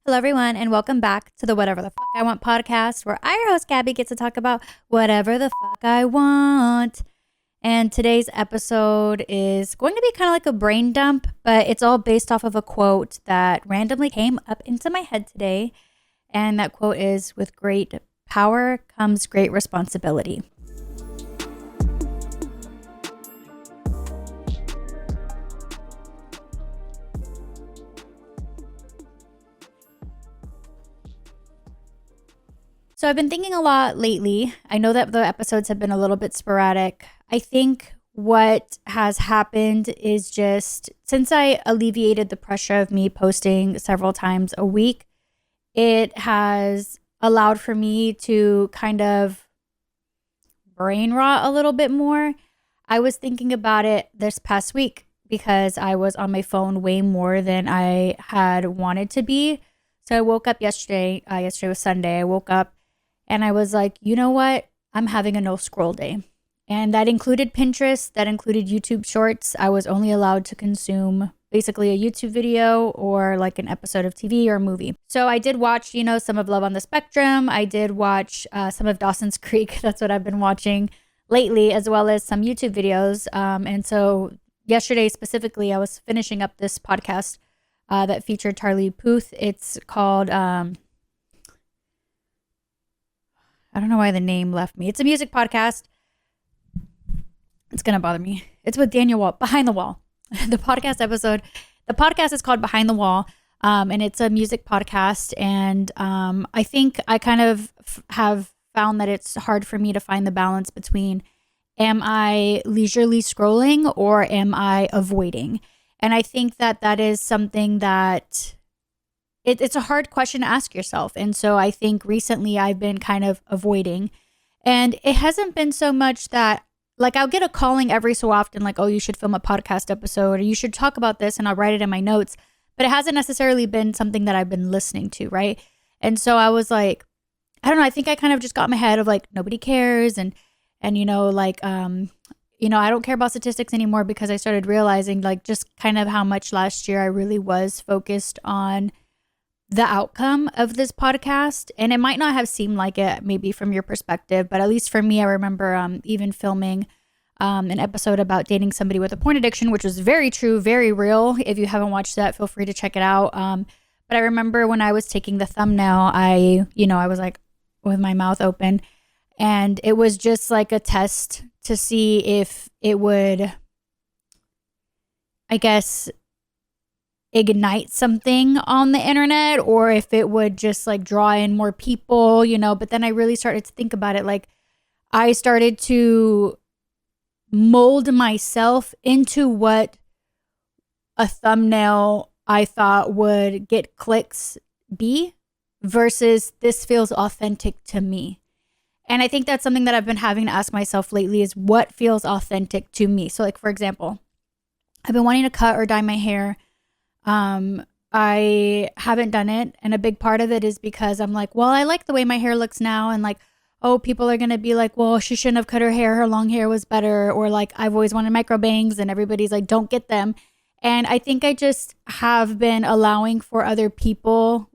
Hello, everyone, and welcome back to the Whatever the Fuck I Want podcast, where I, your host, Gaby, get to talk about whatever the fuck I want. And today's episode is going to be kind of like a brain dump, but it's all based off of a quote that randomly came up into my head today. And that quote is, "With great power comes great responsibility." So I've been thinking a lot lately. I know that the episodes have been a little bit sporadic. I think what has happened is just since I alleviated the pressure of me posting several times a week, it has allowed for me to kind of brain rot a little bit more. I was thinking about it this past week because I was on my phone way more than I had wanted to be. So I woke up yesterday. Yesterday was Sunday. I woke up and I was like, you know what? I'm having a no scroll day. And that included Pinterest, that included YouTube Shorts. I was only allowed to consume basically a YouTube video or like an episode of TV or a movie. So I did watch, some of Love on the Spectrum. I did watch some of Dawson's Creek. That's what I've been watching lately, as well as some YouTube videos. And so yesterday specifically, I was finishing up this podcast that featured Charlie Puth. It's called... I don't know why the name left me. It's a music podcast. It's going to bother me. It's with Daniel Wall, Behind the Wall. The podcast is called Behind the Wall, and it's a music podcast. And I think I kind of have found that it's hard for me to find the balance between, am I leisurely scrolling or am I avoiding? And I think that is something that... It's a hard question to ask yourself. And so I think recently I've been kind of avoiding. And it hasn't been so much that, like, I'll get a calling every so often, like, oh, you should film a podcast episode or you should talk about this, and I'll write it in my notes. But it hasn't necessarily been something that I've been listening to, right? And so I was like, I don't know, I think I kind of just got in my head of like, nobody cares. And I don't care about statistics anymore because I started realizing like just kind of how much last year I really was focused on the outcome of this podcast. And it might not have seemed like it maybe from your perspective, but at least for me, I remember even filming an episode about dating somebody with a porn addiction, which was very true, very real. If you haven't watched that, feel free to check it out. But I remember when I was taking the thumbnail, I was like with my mouth open, and it was just like a test to see if it would, I guess, ignite something on the internet, or if it would just like draw in more people, but then I really started to think about it. Like, I started to mold myself into what a thumbnail I thought would get clicks be, versus this feels authentic to me. And I think that's something that I've been having to ask myself lately, is what feels authentic to me. So like, for example, I've been wanting to cut or dye my hair. I haven't done it. And a big part of it is because I'm like, well, I like the way my hair looks now. And like, oh, people are going to be like, well, she shouldn't have cut her hair. Her long hair was better. Or like, I've always wanted micro bangs, and everybody's like, don't get them. And I think I just have been allowing for other people,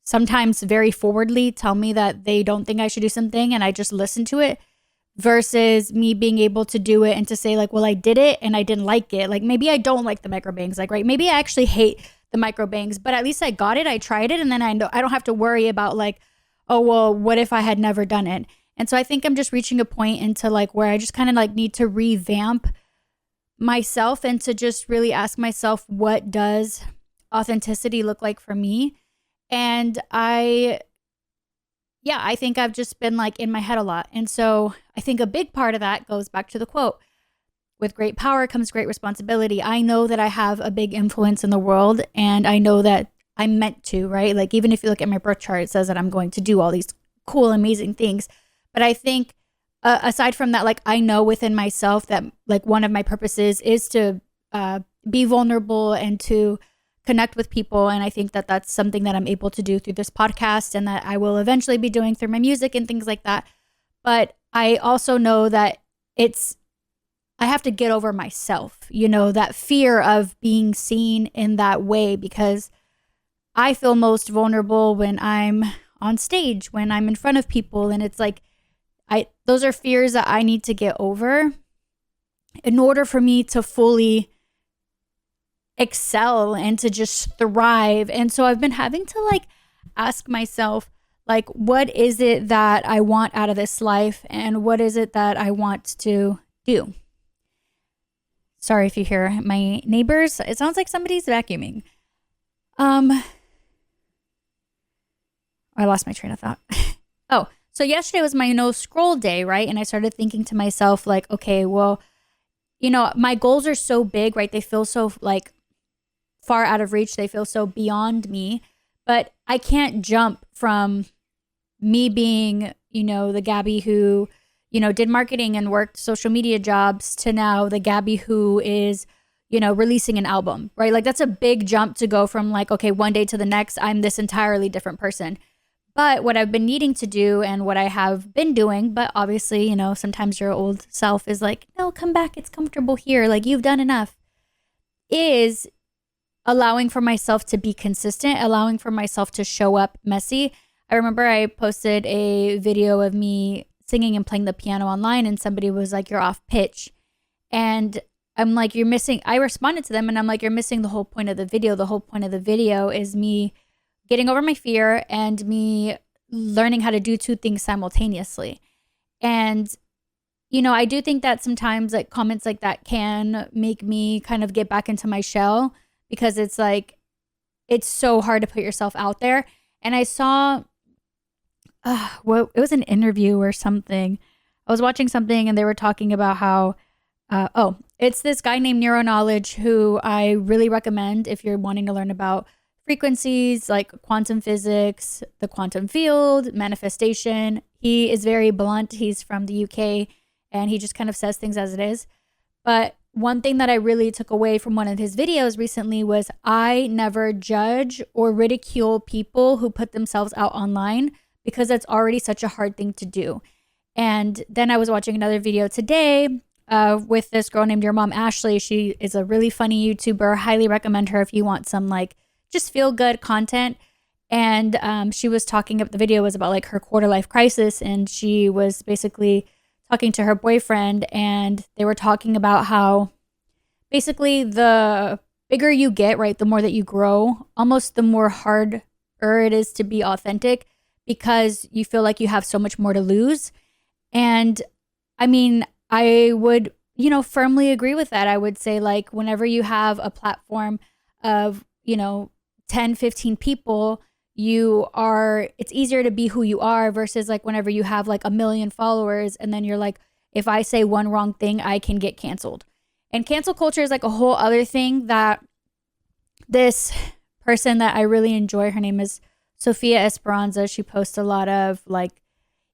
sometimes very forwardly, tell me that they don't think I should do something, and I just listen to it, versus me being able to do it and to say like, well, I did it and I didn't like it. Like, maybe I don't like the micro bangs, like, right? Maybe I actually hate the micro bangs, but at least I got it. I tried it. And then I know I don't have to worry about like, oh, well, what if I had never done it? And so I think I'm just reaching a point into like where I just kind of like need to revamp myself and to just really ask myself, what does authenticity look like for me? And I think I've just been like in my head a lot. And so I think a big part of that goes back to the quote, with great power comes great responsibility. I know that I have a big influence in the world, and I know that I'm meant to, right? Like, even if you look at my birth chart, it says that I'm going to do all these cool, amazing things. But I think aside from that, like, I know within myself that like one of my purposes is to be vulnerable and to connect with people. And I think that that's something that I'm able to do through this podcast, and that I will eventually be doing through my music and things like that. But I also know that I have to get over myself, that fear of being seen in that way, because I feel most vulnerable when I'm on stage, when I'm in front of people. And it's like, those are fears that I need to get over in order for me to fully excel and to just thrive. And so I've been having to like ask myself, like, what is it that I want out of this life? And what is it that I want to do? Sorry if you hear my neighbors. It sounds like somebody's vacuuming. I lost my train of thought. Oh, so yesterday was my no scroll day, right? And I started thinking to myself, like, okay, well, my goals are so big, right? They feel so like far out of reach. They feel so beyond me, but I can't jump from me being, the Gaby who, did marketing and worked social media jobs to now the Gaby who is, releasing an album, right? Like that's a big jump to go from like, okay, one day to the next, I'm this entirely different person. But what I've been needing to do and what I have been doing, but obviously, sometimes your old self is like, no, come back. It's comfortable here. Like you've done enough, is allowing for myself to be consistent, allowing for myself to show up messy. I remember I posted a video of me singing and playing the piano online and somebody was like, you're off pitch. And I'm like, you're missing, I responded to them and I'm like, you're missing the whole point of the video. The whole point of the video is me getting over my fear and me learning how to do two things simultaneously. And, I do think that sometimes like comments like that can make me kind of get back into my shell because it's like, it's so hard to put yourself out there. And I saw, it was an interview or something. I was watching something and they were talking about how, it's this guy named Neuronknowledge who I really recommend if you're wanting to learn about frequencies like quantum physics, the quantum field, manifestation. He is very blunt. He's from the UK and he just kind of says things as it is. But one thing that I really took away from one of his videos recently was I never judge or ridicule people who put themselves out online because that's already such a hard thing to do. And then I was watching another video today with this girl named Your Mom Ashley. She is a really funny YouTuber. Highly recommend her if you want some like just feel good content. And she was talking about, the video was about like her quarter life crisis. And she was basically talking to her boyfriend and they were talking about how basically the bigger you get, right, the more that you grow, almost the more harder it is to be authentic because you feel like you have so much more to lose. And I mean, I would, firmly agree with that. I would say like whenever you have a platform of, 10, 15 people, it's easier to be who you are versus like whenever you have like 1 million followers and then you're like, if I say one wrong thing, I can get canceled. And cancel culture is like a whole other thing that this person that I really enjoy, her name is Sophia Esperanza. She posts a lot of like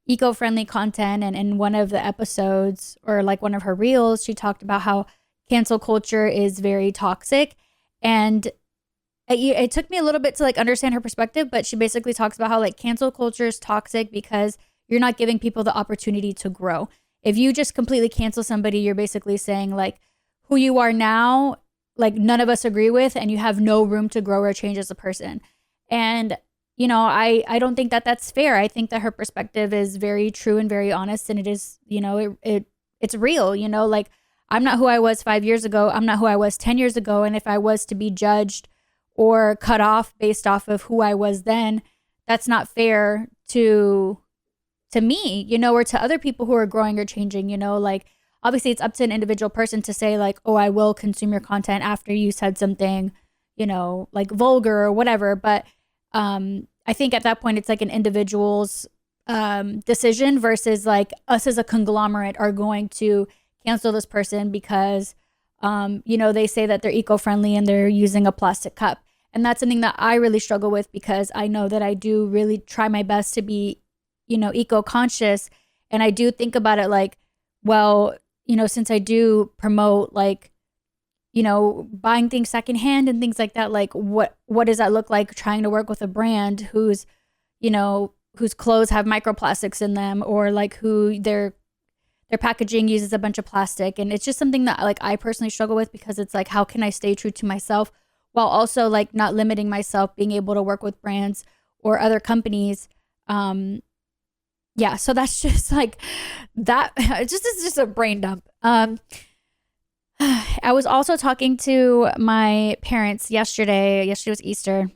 eco-friendly content. And in one of the episodes or like one of her reels, she talked about how cancel culture is very toxic. And it took me a little bit to like understand her perspective, but she basically talks about how like cancel culture is toxic because you're not giving people the opportunity to grow. If you just completely cancel somebody, you're basically saying like who you are now, like none of us agree with, and you have no room to grow or change as a person. And, I don't think that that's fair. I think that her perspective is very true and very honest. And it is, it's real, like I'm not who I was 5 years ago. I'm not who I was 10 years ago. And if I was to be judged or cut off based off of who I was then, that's not fair to me, or to other people who are growing or changing, like obviously it's up to an individual person to say like, oh, I will consume your content after you said something, like vulgar or whatever. But I think at that point it's like an individual's decision versus like us as a conglomerate are going to cancel this person because, they say that they're eco-friendly and they're using a plastic cup. And that's something that I really struggle with because I know that I do really try my best to be, eco-conscious. And I do think about it like, well, since I do promote like, buying things secondhand and things like that, like what does that look like trying to work with a brand whose clothes have microplastics in them or like who their packaging uses a bunch of plastic. And it's just something that like I personally struggle with because it's like, how can I stay true to myself while also like not limiting myself, being able to work with brands or other companies. Yeah, so that's just like that. It's just a brain dump. I was also talking to my parents yesterday. Yesterday was Easter.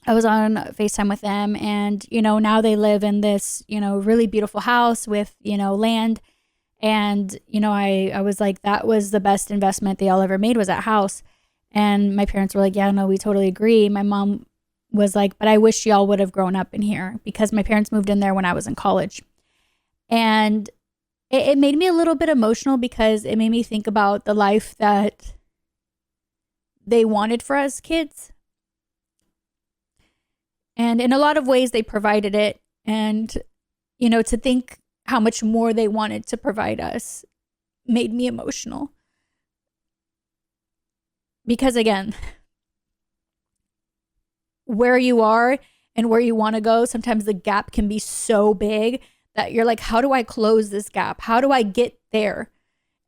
I was on FaceTime with them, and now they live in this really beautiful house with land. And I was like, that was the best investment they all ever made, was that house. And my parents were like, yeah, no, we totally agree. My mom was like, but I wish y'all would have grown up in here, because my parents moved in there when I was in college. And it made me a little bit emotional, because it made me think about the life that they wanted for us kids. And in a lot of ways, they provided it. And, to think how much more they wanted to provide us made me emotional. Because again, where you are and where you want to go, sometimes the gap can be so big that you're like, how do I close this gap? How do I get there?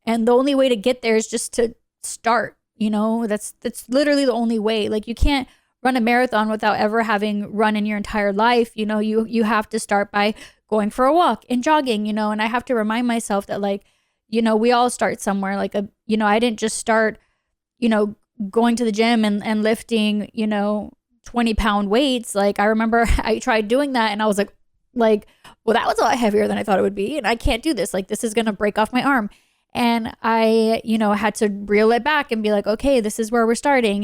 And the only way to get there is just to start, that's literally the only way. Like, you can't run a marathon without ever having run in your entire life. You have to start by going for a walk and jogging, and I have to remind myself that, like, we all start somewhere. Like, I didn't just start, going to the gym and lifting, 20-pound weights. Like, I remember I tried doing that, and I was like, well, that was a lot heavier than I thought it would be. And I can't do this. Like, this is going to break off my arm. And I, had to reel it back and be like, okay, this is where we're starting.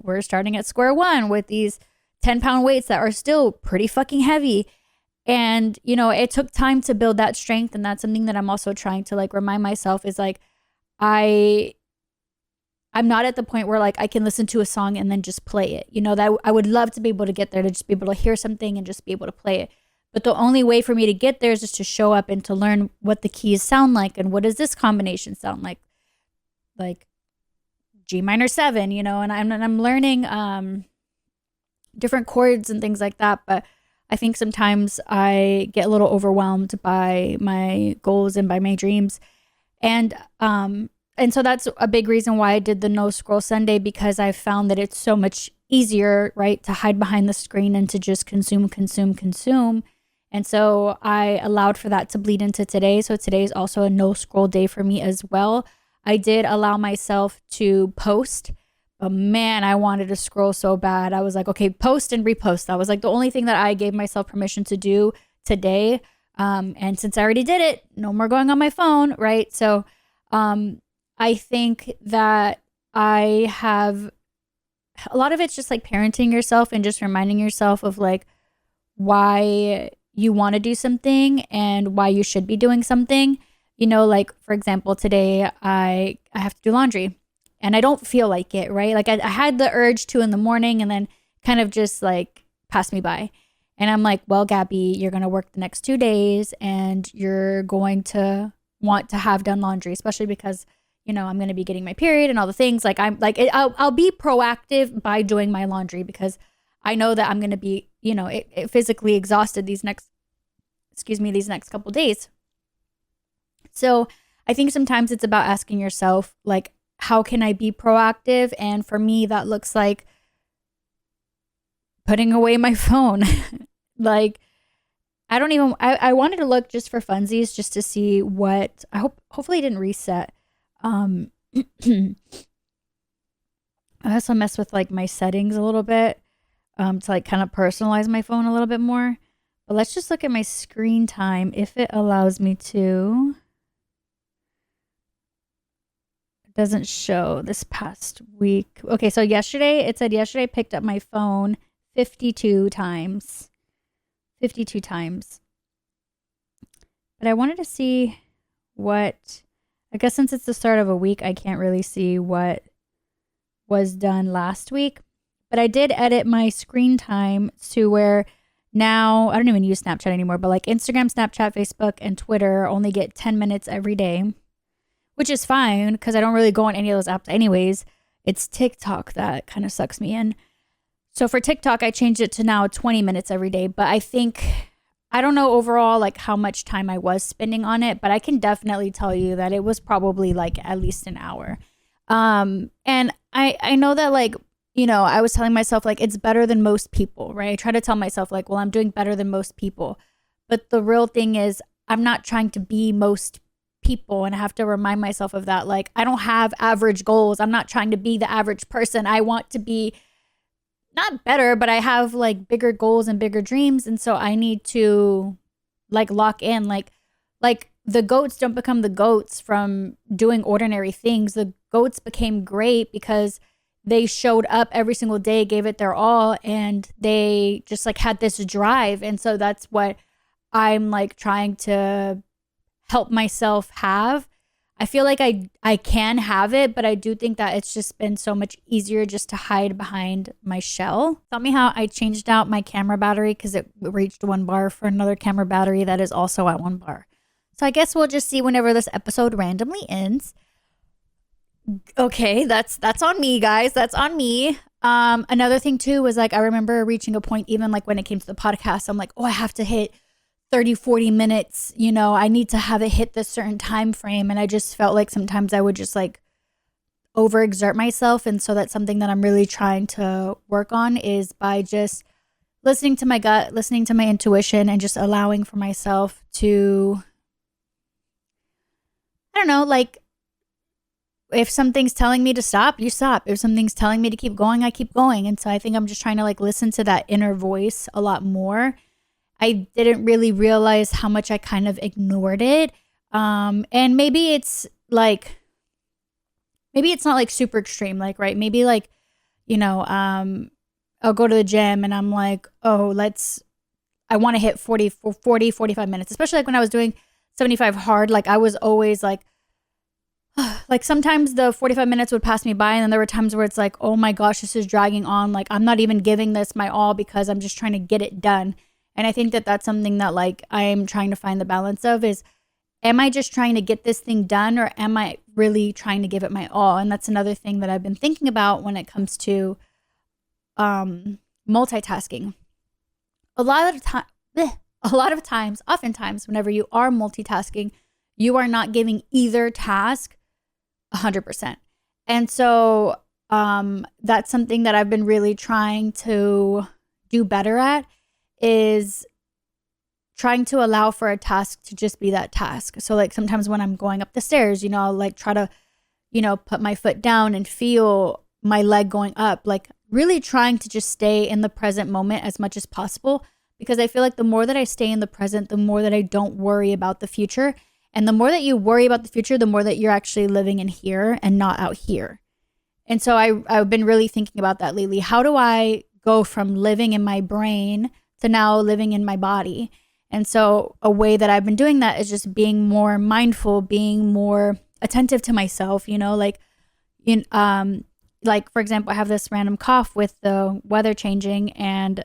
We're starting at square one with these 10-pound weights that are still pretty fucking heavy. And, it took time to build that strength. And that's something that I'm also trying to like remind myself is like, I'm not at the point where like I can listen to a song and then just play it. That I would love to be able to get there, to just be able to hear something and just be able to play it. But the only way for me to get there is just to show up and to learn what the keys sound like, and what does this combination sound like G minor 7, and I'm learning different chords and things like that. But I think sometimes I get a little overwhelmed by my goals and by my dreams, and so that's a big reason why I did the No Scroll Sunday, because I found that it's so much easier, right, to hide behind the screen and to just consume. And so I allowed for that to bleed into today. So today is also a no scroll day for me as well. I did allow myself to post, but man, I wanted to scroll so bad. I was like, okay, post and repost. That was like the only thing that I gave myself permission to do today. And since I already did it, no more going on my phone, right? So I think that I have a lot of it's just like parenting yourself and just reminding yourself of like why you want to do something and why you should be doing something. Like for example, today I have to do laundry and I don't feel like it, right? Like I had the urge to in the morning and then kind of just like passed me by. And I'm like, well, Gaby, you're going to work the next 2 days and you're going to want to have done laundry, especially because, I'm going to be getting my period and all the things. Like I'll be proactive by doing my laundry because I know that I'm going to be, physically exhausted these next couple days. So I think sometimes it's about asking yourself, like, how can I be proactive? And for me, that looks like putting away my phone. Like, I wanted to look just for funsies, just to see what, hopefully it didn't reset. I also mess with like my settings a little bit, to like kind of personalize my phone a little bit more. But let's just look at my screen time if it allows me to. It doesn't show this past week. Okay, so yesterday I picked up my phone 52 times. 52 times. But I wanted to see what, I guess since it's the start of a week, I can't really see what was done last week. But I did edit my screen time to where now I don't even use Snapchat anymore, but like Instagram, Snapchat, Facebook, and Twitter only get 10 minutes every day, which is fine because I don't really go on any of those apps anyways. It's TikTok that kind of sucks me in. So for TikTok, I changed it to now 20 minutes every day. But I don't know overall like how much time I was spending on it, but I can definitely tell you that it was probably like at least an hour. And I know that like I was telling myself like, it's better than most people, right? I try to tell myself like, well, I'm doing better than most people. But the real thing is, I'm not trying to be most people. And I have to remind myself of that. Like, I don't have average goals. I'm not trying to be the average person. I want to be not better, but I have like bigger goals and bigger dreams. And so I need to like lock in, like the goats don't become the goats from doing ordinary things. The goats became great because they showed up every single day, gave it their all, and they just like had this drive. And so that's what I'm like trying to help myself have. I feel like I can have it, but I do think that it's just been so much easier just to hide behind my shell. Tell me how I changed out my camera battery because it reached 1 bar for another camera battery that is also at 1 bar. So I guess we'll just see whenever this episode randomly ends. Okay, that's on me, guys. That's on me. Another thing too was like, I remember reaching a point, even like when it came to the podcast, I'm like, oh, I have to hit 30-40 minutes, I need to have it hit this certain time frame. And I just felt like sometimes I would just like overexert myself. And so that's something that I'm really trying to work on, is by just listening to my gut, listening to my intuition, and just allowing for myself to, I don't know, like, if something's telling me to stop, you stop. If something's telling me to keep going, I keep going. And so I think I'm just trying to like listen to that inner voice a lot more. I didn't really realize how much I kind of ignored it. And maybe it's not like super extreme, like, right. Maybe like, I'll go to the gym and I'm like, oh, I want to hit 45 minutes, especially like when I was doing 75 hard. Like I was always like sometimes the 45 minutes would pass me by, and then there were times where it's like, oh my gosh, this is dragging on. Like I'm not even giving this my all because I'm just trying to get it done. And I think that that's something that like I'm trying to find the balance of, is, am I just trying to get this thing done, or am I really trying to give it my all? And that's another thing that I've been thinking about when it comes to multitasking. Oftentimes, whenever you are multitasking, you are not giving either task 100%. And so that's something that I've been really trying to do better at, is trying to allow for a task to just be that task. So like sometimes when I'm going up the stairs, I'll like try to, put my foot down and feel my leg going up, like really trying to just stay in the present moment as much as possible. Because I feel like the more that I stay in the present, the more that I don't worry about the future. And the more that you worry about the future, the more that you're actually living in here and not out here. And so I've been really thinking about that lately. How do I go from living in my brain to now living in my body? And so a way that I've been doing that is just being more mindful, being more attentive to myself, like for example, I have this random cough with the weather changing, and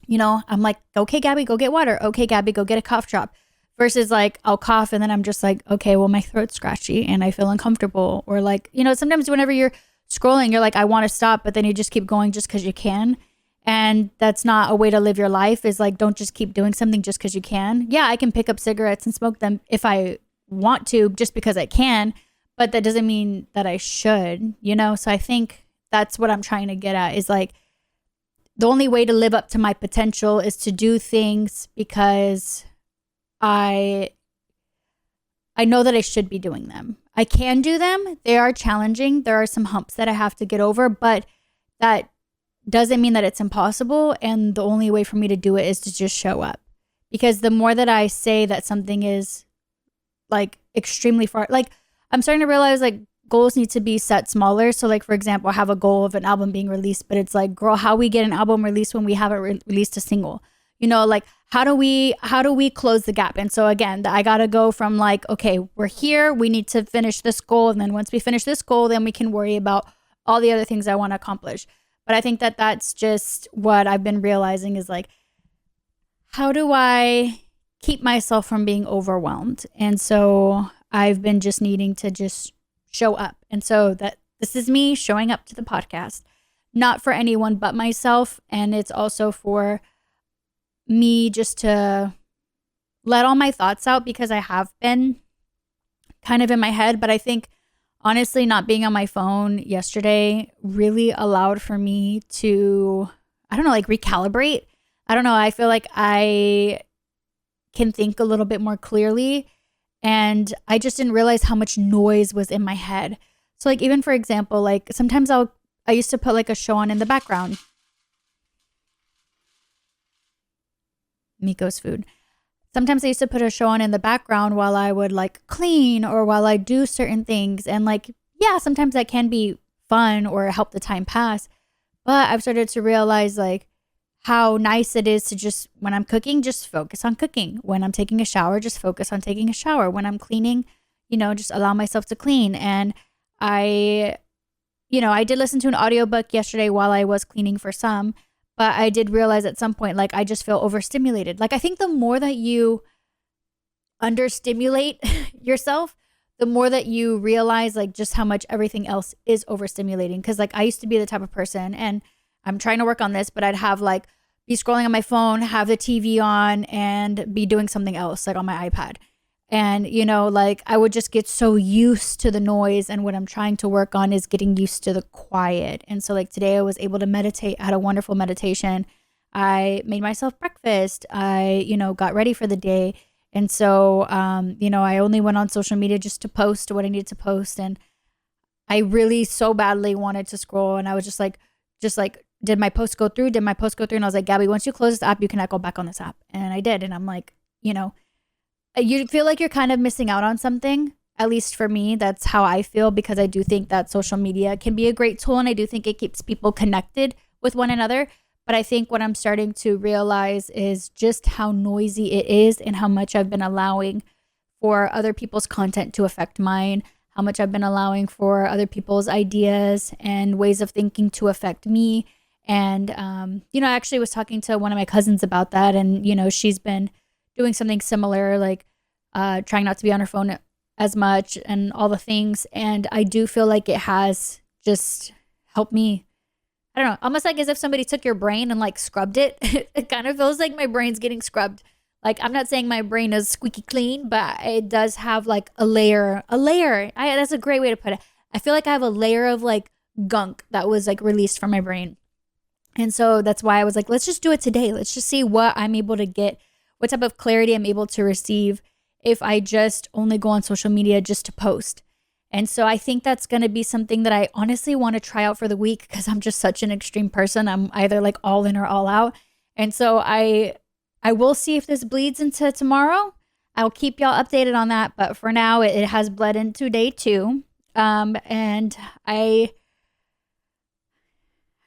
I'm like, okay, Gabby, go get water. Okay, Gabby, go get a cough drop. Versus like I'll cough and then I'm just like, okay, well, my throat's scratchy and I feel uncomfortable. Or like, sometimes whenever you're scrolling, you're like, I want to stop, but then you just keep going just because you can. And that's not a way to live your life, is like, don't just keep doing something just because you can. Yeah, I can pick up cigarettes and smoke them if I want to, just because I can, but that doesn't mean that I should, So I think that's what I'm trying to get at, is like, the only way to live up to my potential is to do things because I know that I should be doing them. I can do them. They are challenging. There are some humps that I have to get over, but that doesn't mean that it's impossible. And the only way for me to do it is to just show up. Because the more that I say that something is like extremely far, like I'm starting to realize like goals need to be set smaller. So like, for example, I have a goal of an album being released, but it's like, girl, how we get an album released when we haven't released a single? Like how do we close the gap? And so again, I got to go from like, okay, we're here, we need to finish this goal. And then once we finish this goal, then we can worry about all the other things I want to accomplish. But I think that that's just what I've been realizing, is like, how do I keep myself from being overwhelmed? And so I've been just needing to just show up. And so that this is me showing up to the podcast, not for anyone but myself. And it's also for me just to let all my thoughts out, because I have been kind of in my head. But I think honestly, not being on my phone yesterday really allowed for me to, I don't know, like recalibrate. I don't know. I feel like I can think a little bit more clearly. And I just didn't realize how much noise was in my head. So like, even for example, like sometimes I used to put like a show on in the background. Miko's food. Sometimes I used to put a show on in the background while I would like clean or while I do certain things. And like, yeah, sometimes that can be fun or help the time pass. But I've started to realize like how nice it is to just, when I'm cooking, just focus on cooking. When I'm taking a shower, just focus on taking a shower. When I'm cleaning, just allow myself to clean. And I did listen to an audiobook yesterday while I was cleaning for some. But I did realize at some point, like, I just feel overstimulated. Like, I think the more that you understimulate yourself, the more that you realize, like, just how much everything else is overstimulating. Because, like, I used to be the type of person, and I'm trying to work on this, but I'd have, like, be scrolling on my phone, have the TV on, and be doing something else, like, on my iPad. And, like I would just get so used to the noise. And what I'm trying to work on is getting used to the quiet. And so like today I was able to meditate. I had a wonderful meditation. I made myself breakfast. I, got ready for the day. And so, I only went on social media just to post what I needed to post. And I really so badly wanted to scroll. And I was just like, did my post go through? And I was like, Gabby, once you close this app, you cannot go back on this app. And I did. And I'm like, you feel like you're kind of missing out on something. At least for me, that's how I feel, because I do think that social media can be a great tool, and I do think it keeps people connected with one another. But I think what I'm starting to realize is just how noisy it is and how much I've been allowing for other people's content to affect mine, how much I've been allowing for other people's ideas and ways of thinking to affect me. And, I actually was talking to one of my cousins about that, and, she's been doing something similar, like trying not to be on her phone as much and all the things. And I do feel like it has just helped me. I don't know, almost like as if somebody took your brain and like scrubbed it. It kind of feels like my brain's getting scrubbed. Like, I'm not saying my brain is squeaky clean, but it does have like a layer. That's a great way to put it. I feel like I have a layer of like gunk that was like released from my brain. And so that's why I was like, let's just do it today. Let's just see what I'm able to get, what type of clarity I'm able to receive if I just only go on social media just to post. And so I think that's going to be something that I honestly want to try out for the week, because I'm just such an extreme person. I'm either like all in or all out. And so I will see if this bleeds into tomorrow. I'll keep y'all updated on that. But for now, it has bled into day 2. And I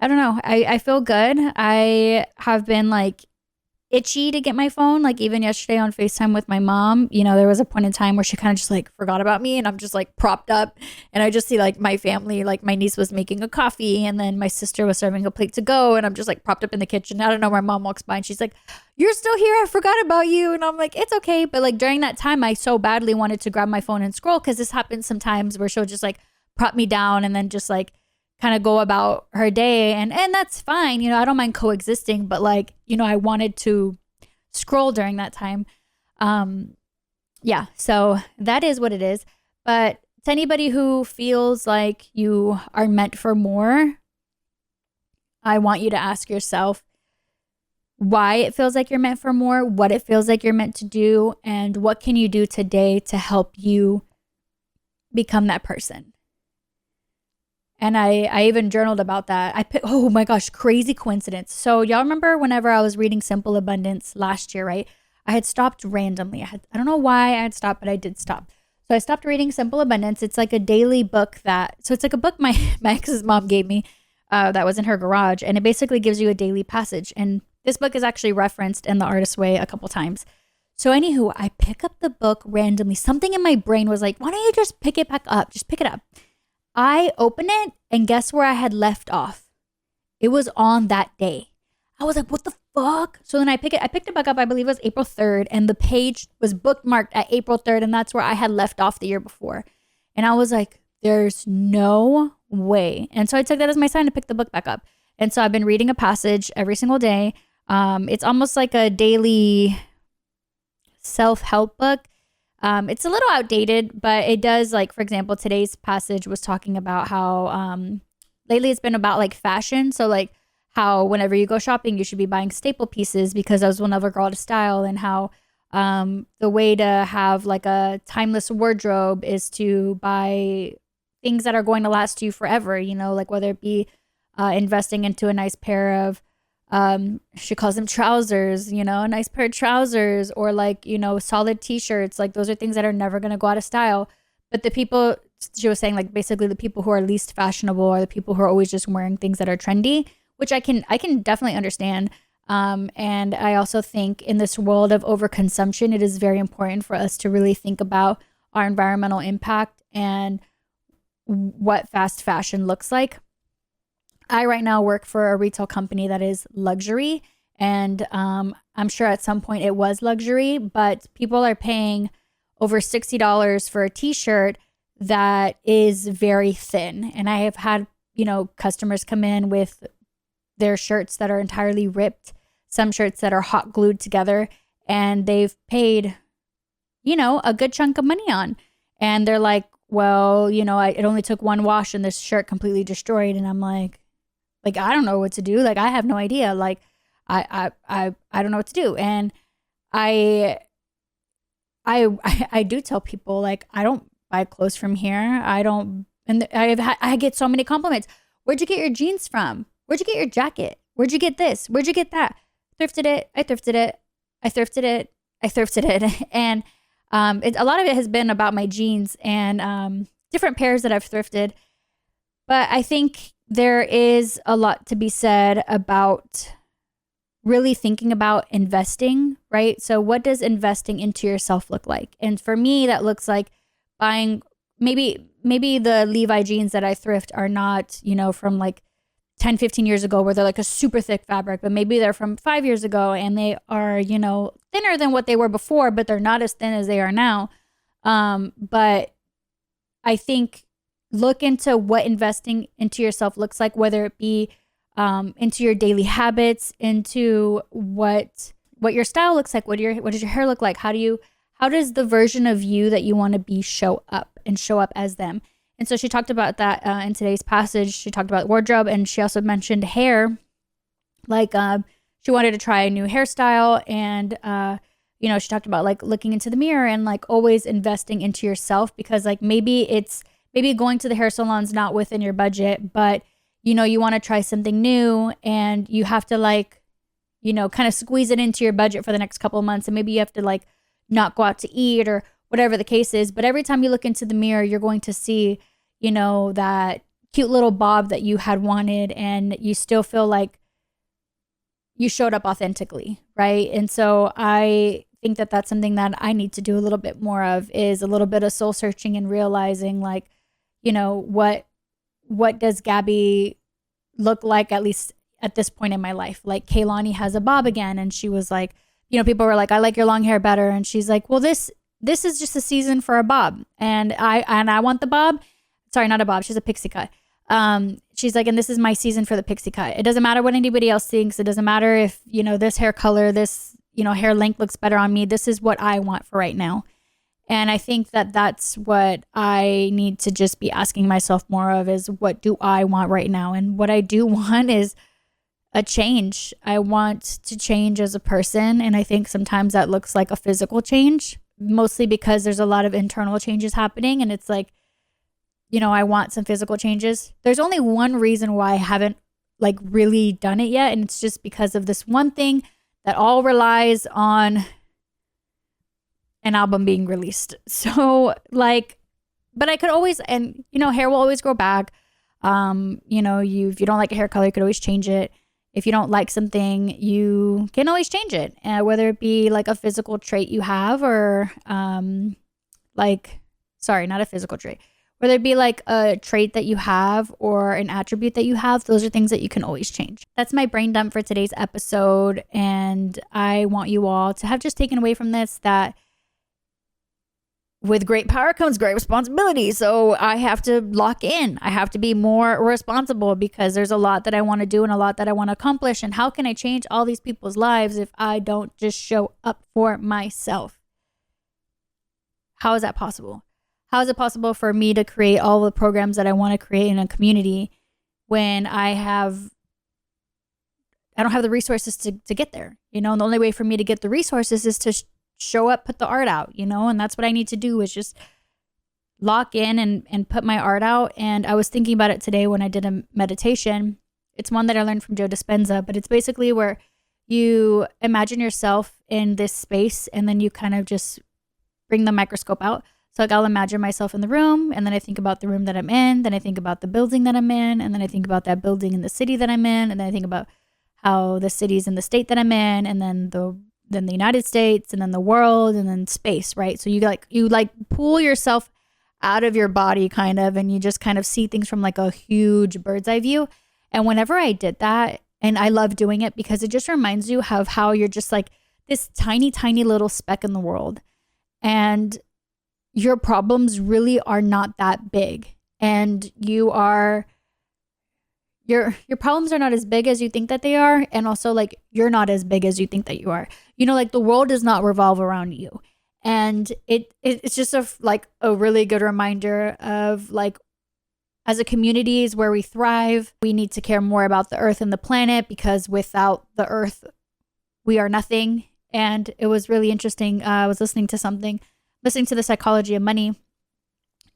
don't know. I feel good. I have been like itchy to get my phone. Like even yesterday on FaceTime with my mom, there was a point in time where she kind of just like forgot about me, and I'm just like propped up, and I just see like my family, like my niece was making a coffee, and then my sister was serving a plate to go, and I'm just like propped up in the kitchen. I don't know, my mom walks by and she's like, "You're still here? I forgot about you." And I'm like, it's okay. But like during that time, I so badly wanted to grab my phone and scroll, because this happens sometimes where she'll just like prop me down and then just like kind of go about her day, and that's fine. I don't mind coexisting, but like, I wanted to scroll during that time. Yeah, so that is what it is. But to anybody who feels like you are meant for more, I want you to ask yourself why it feels like you're meant for more, what it feels like you're meant to do, and what can you do today to help you become that person. And I even journaled about that. Oh my gosh, crazy coincidence. So y'all remember whenever I was reading Simple Abundance last year, right? I had stopped randomly. I don't know why I had stopped, but I did stop. So I stopped reading Simple Abundance. It's like a daily book so it's like a book my ex's mom gave me that was in her garage. And it basically gives you a daily passage. And this book is actually referenced in The Artist's Way a couple times. So anywho, I pick up the book randomly. Something in my brain was like, why don't you just pick it back up? Just pick it up. I open it, and guess where I had left off? It was on that day. I was like, what the fuck? So then I picked it back up, I believe it was April 3rd, and the page was bookmarked at April 3rd, and that's where I had left off the year before. And I was like, there's no way. And so I took that as my sign to pick the book back up. And so I've been reading a passage every single day. It's almost like a daily self-help book. It's a little outdated, but it does, like, for example, today's passage was talking about how lately it's been about like fashion. So like how whenever you go shopping, you should be buying staple pieces because those will never go out of style, and how the way to have like a timeless wardrobe is to buy things that are going to last you forever, you know, like whether it be investing into a nice pair of she calls them trousers, you know, a nice pair of trousers, or like, you know, solid t-shirts. Like those are things that are never going to go out of style. But the people, she was saying, like basically the people who are least fashionable are the people who are always just wearing things that are trendy, which I can definitely understand. And I also think in this world of overconsumption, it is very important for us to really think about our environmental impact and what fast fashion looks like. I right now work for a retail company that is luxury, and I'm sure at some point it was luxury, but people are paying over $60 for a t-shirt that is very thin. And I have had, you know, customers come in with their shirts that are entirely ripped, some shirts that are hot glued together, and they've paid, you know, a good chunk of money on. And they're like, well, you know, it only took one wash and this shirt completely destroyed. And I'm like, I don't know what to do. Like, I have no idea. Like, I don't know what to do. And I do tell people, like, I don't buy clothes from here. I don't, and I get so many compliments. Where'd you get your jeans from? Where'd you get your jacket? Where'd you get this? Where'd you get that? Thrifted it. I thrifted it. I thrifted it. I thrifted it. And a lot of it has been about my jeans and different pairs that I've thrifted. But I think there is a lot to be said about really thinking about investing, right? So what does investing into yourself look like? And for me, that looks like buying, maybe the Levi jeans that I thrift are not, you know, from like 10, 15 years ago where they're like a super thick fabric, but maybe they're from 5 years ago and they are, you know, thinner than what they were before, but they're not as thin as they are now. But I think look into what investing into yourself looks like, whether it be into your daily habits, into what your style looks like, what does your hair look like? How does the version of you that you want to be show up as them? And so she talked about that in today's passage. She talked about wardrobe, and she also mentioned hair. Like she wanted to try a new hairstyle, and you know, she talked about like looking into the mirror and like always investing into yourself, because like maybe going to the hair salon's not within your budget, but you know, you want to try something new and you have to like, you know, kind of squeeze it into your budget for the next couple of months. And maybe you have to like not go out to eat or whatever the case is. But every time you look into the mirror, you're going to see, you know, that cute little bob that you had wanted, and you still feel like you showed up authentically, right? And so I think that that's something that I need to do a little bit more of, is a little bit of soul searching and realizing like, you know, what does Gaby look like, at least at this point in my life? Like Kaylani has a bob again, and she was like, you know, people were like, I like your long hair better. And she's like, well, this is just a season for a bob. And I want the bob. Sorry, not a bob. She's a pixie cut. She's like, and this is my season for the pixie cut. It doesn't matter what anybody else thinks. It doesn't matter if, you know, this hair color, this, you know, hair length looks better on me. This is what I want for right now. And I think that that's what I need to just be asking myself more of, is what do I want right now? And what I do want is a change. I want to change as a person. And I think sometimes that looks like a physical change, mostly because there's a lot of internal changes happening. And it's like, you know, I want some physical changes. There's only one reason why I haven't like really done it yet. And it's just because of this one thing that all relies on an album being released. So like, but I could always, and you know, hair will always grow back. You know, if you don't like a hair color, you could always change it. If you don't like something, you can always change it. Whether it be like a physical trait you have, or not a physical trait, whether it be like a trait that you have or an attribute that you have, those are things that you can always change. That's my brain dump for today's episode. And I want you all to have just taken away from this that with great power comes great responsibility. So I have to lock in. I have to be more responsible, because there's a lot that I want to do and a lot that I want to accomplish. And how can I change all these people's lives if I don't just show up for myself? how is that possible? How is it possible for me to create all the programs that I want to create in a community when I don't have the resources to get there, you know? And the only way for me to get the resources is to show up, put the art out, you know? And that's what I need to do, is just lock in and put my art out. And I was thinking about it today when I did a meditation. It's one that I learned from Joe Dispenza, but it's basically where you imagine yourself in this space and then you kind of just bring the microscope out. So like I'll imagine myself in the room, and then I think about the room that I'm in, then I think about the building that I'm in, and then I think about that building in the city that I'm in, and then I think about how the city's in the state that I'm in, and then the United States, and then the world, and then space, right? So you pull yourself out of your body kind of, and you just kind of see things from like a huge bird's eye view. And whenever I did that, and I love doing it because it just reminds you of how you're just like this tiny, tiny little speck in the world. And your problems really are not that big. And your problems are not as big as you think that they are. And also like, you're not as big as you think that you are. You know, like the world does not revolve around you. And it's just a really good reminder of like, as a community is where we thrive. We need to care more about the earth and the planet, because without the earth, we are nothing. And it was really interesting. I was listening to the psychology of money,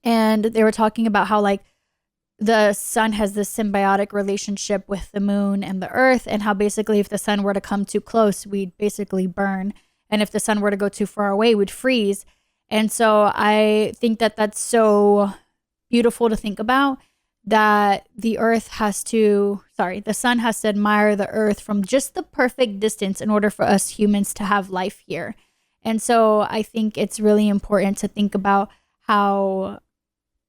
and they were talking about how like the sun has this symbiotic relationship with the moon and the earth, and how basically if the sun were to come too close, we'd basically burn. And if the sun were to go too far away, we'd freeze. And so I think that that's so beautiful to think about, that the sun has to admire the earth from just the perfect distance in order for us humans to have life here. And so I think it's really important to think about how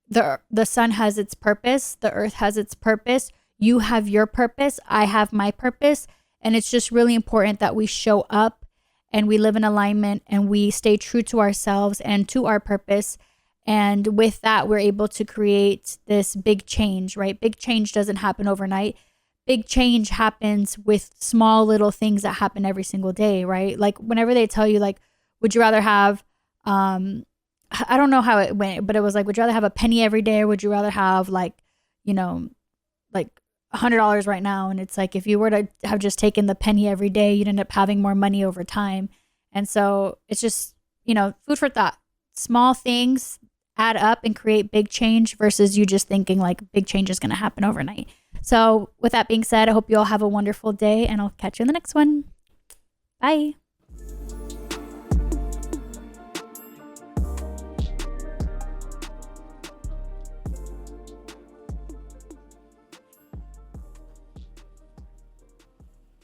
the sun has its purpose, the earth has its purpose, you have your purpose, I have my purpose. And it's just really important that we show up and we live in alignment and we stay true to ourselves and to our purpose. And with that, we're able to create this big change, right? Big change doesn't happen overnight. Big change happens with small little things that happen every single day, right? Like whenever they tell you like, would you rather have, I don't know how it went, but it was like, would you rather have a penny every day, or would you rather have like, you know, like $100 right now? And it's like, if you were to have just taken the penny every day, you'd end up having more money over time. And so it's just, you know, food for thought. Small things add up and create big change versus you just thinking like big change is going to happen overnight. So with that being said, I hope you all have a wonderful day, and I'll catch you in the next one. Bye.